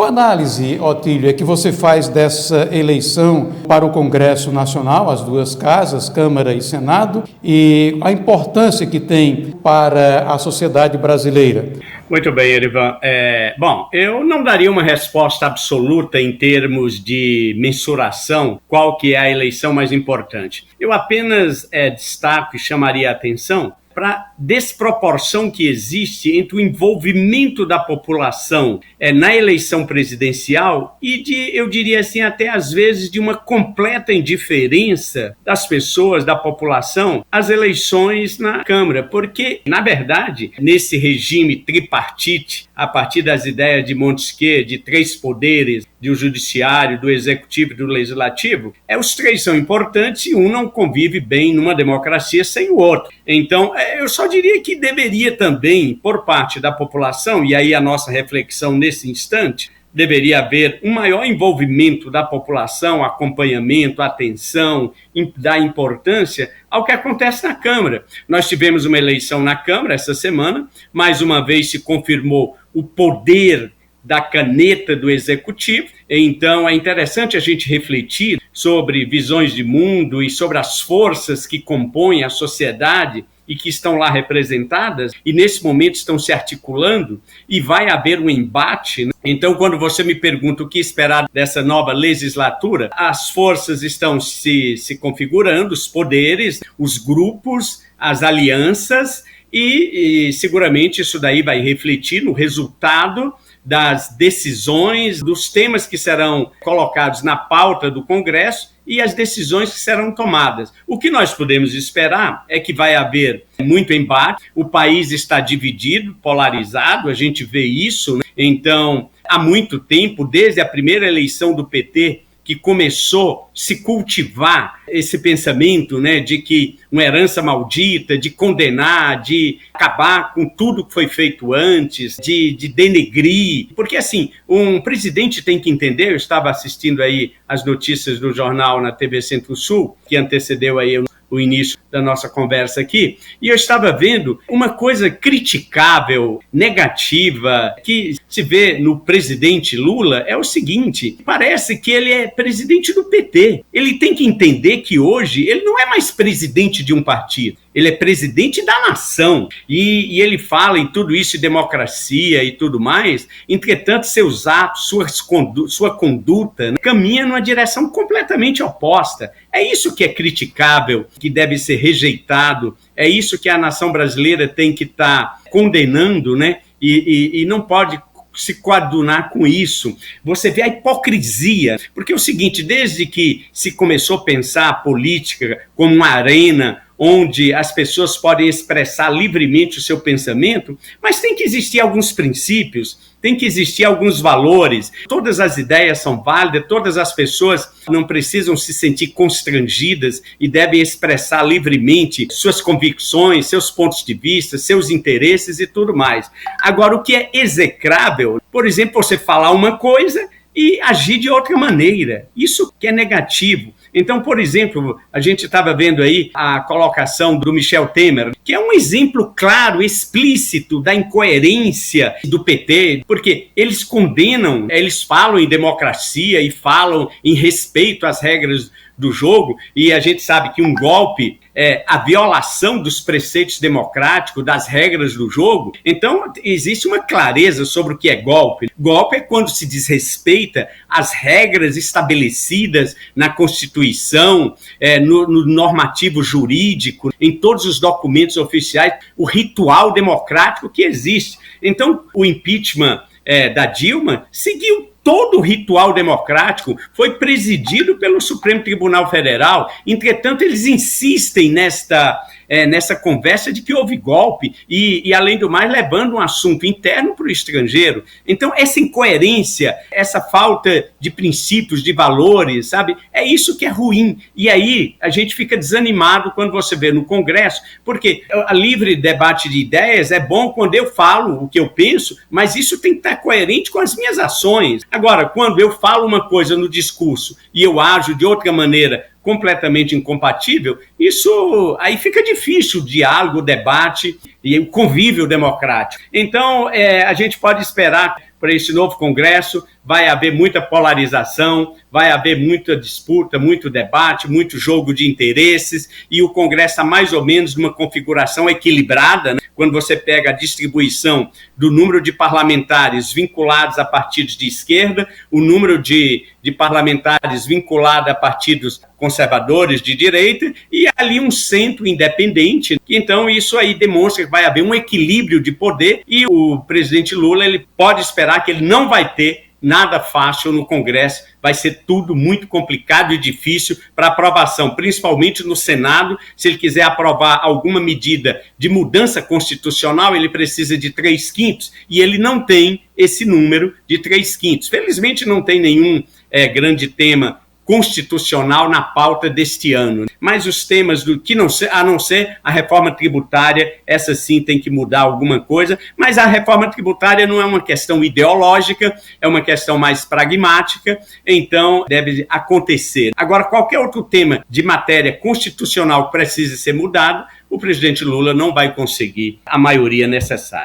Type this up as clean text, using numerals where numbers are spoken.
análise, Otílio, é que você faz dessa eleição para o Congresso Nacional, as duas casas, Câmara e Senado, e a importância que tem para a sociedade brasileira? Muito bem, Erivan. Bom, eu não daria uma resposta absoluta em termos de mensuração, qual que é a eleição mais importante. Eu apenas destaco e chamaria a atenção para a desproporção que existe entre o envolvimento da população na eleição presidencial e eu diria assim, até às vezes de uma completa indiferença das pessoas, da população, às eleições na Câmara, porque, na verdade, nesse regime tripartite, a partir das ideias de Montesquieu, de três poderes, do judiciário, do executivo e do legislativo, os três são importantes e um não convive bem numa democracia sem o outro. Então, eu só diria que deveria também, por parte da população, e aí a nossa reflexão nesse instante, deveria haver um maior envolvimento da população, acompanhamento, atenção, dar importância ao que acontece na Câmara. Nós tivemos uma eleição na Câmara essa semana, mais uma vez se confirmou o poder da caneta do executivo, então é interessante a gente refletir sobre visões de mundo e sobre as forças que compõem a sociedade e que estão lá representadas e nesse momento estão se articulando e vai haver um embate, né? Então, quando você me pergunta o que esperar dessa nova legislatura, as forças estão se configurando, os poderes, os grupos, as alianças e seguramente isso daí vai refletir no resultado das decisões, dos temas que serão colocados na pauta do Congresso e as decisões que serão tomadas. O que nós podemos esperar é que vai haver muito embate, o país está dividido, polarizado, a gente vê isso, né? Então, há muito tempo, desde a primeira eleição do PT, que começou a se cultivar esse pensamento, né, de que uma herança maldita, de condenar, de acabar com tudo que foi feito antes, de denegrir. Porque, assim, um presidente tem que entender, eu estava assistindo aí as notícias do jornal na TV Centro-Sul, que antecedeu aí o início da nossa conversa aqui, e eu estava vendo uma coisa criticável, negativa, que se vê no presidente Lula, é o seguinte, parece que ele é presidente do PT. Ele tem que entender que hoje ele não é mais presidente de um partido, ele é presidente da nação, e ele fala em tudo isso, de democracia e tudo mais, entretanto seus atos, sua conduta, né, caminha numa direção completamente oposta. É isso que é criticável, que deve ser rejeitado, é isso que a nação brasileira tem que estar condenando, né? E não pode se coadunar com isso. Você vê a hipocrisia, porque é o seguinte, desde que se começou a pensar a política como uma arena onde as pessoas podem expressar livremente o seu pensamento, mas tem que existir alguns princípios, tem que existir alguns valores. Todas as ideias são válidas, todas as pessoas não precisam se sentir constrangidas e devem expressar livremente suas convicções, seus pontos de vista, seus interesses e tudo mais. Agora, o que é execrável, por exemplo, você falar uma coisa e agir de outra maneira. Isso que é negativo. Então, por exemplo, a gente estava vendo aí a colocação do Michel Temer, que é um exemplo claro, explícito da incoerência do PT, porque eles condenam, eles falam em democracia e falam em respeito às regras do jogo, e a gente sabe que um golpe é a violação dos preceitos democráticos, das regras do jogo. Então, existe uma clareza sobre o que é golpe. Golpe é quando se desrespeita as regras estabelecidas na Constituição, no normativo jurídico, em todos os documentos oficiais, o ritual democrático que existe. Então, o impeachment da Dilma seguiu todo o ritual democrático, foi presidido pelo Supremo Tribunal Federal. Entretanto, eles insistem nessa conversa de que houve golpe e, além do mais, levando um assunto interno para o estrangeiro. Então, essa incoerência, essa falta de princípios, de valores, sabe? É isso que é ruim. E aí, a gente fica desanimado quando você vê no Congresso, porque a livre debate de ideias é bom quando eu falo o que eu penso, mas isso tem que estar coerente com as minhas ações. Agora, quando eu falo uma coisa no discurso e eu ajo de outra maneira completamente incompatível, isso aí fica difícil o diálogo, o debate e o convívio democrático. Então, a gente pode esperar para esse novo Congresso, vai haver muita polarização, vai haver muita disputa, muito debate, muito jogo de interesses, e o Congresso está mais ou menos numa configuração equilibrada, né? Quando você pega a distribuição do número de parlamentares vinculados a partidos de esquerda, o número de parlamentares vinculados a partidos conservadores de direita, e ali um centro independente. Então isso aí demonstra que vai haver um equilíbrio de poder, e o presidente Lula ele pode esperar que ele não vai ter nada fácil no Congresso, vai ser tudo muito complicado e difícil para aprovação, principalmente no Senado. Se ele quiser aprovar alguma medida de mudança constitucional, ele precisa de 3/5, e ele não tem esse número de 3/5. Felizmente não tem nenhum grande tema constitucional na pauta deste ano. Mas os temas a não ser a reforma tributária, essa sim tem que mudar alguma coisa, mas a reforma tributária não é uma questão ideológica, é uma questão mais pragmática, então deve acontecer. Agora, qualquer outro tema de matéria constitucional que precise ser mudado, o presidente Lula não vai conseguir a maioria necessária.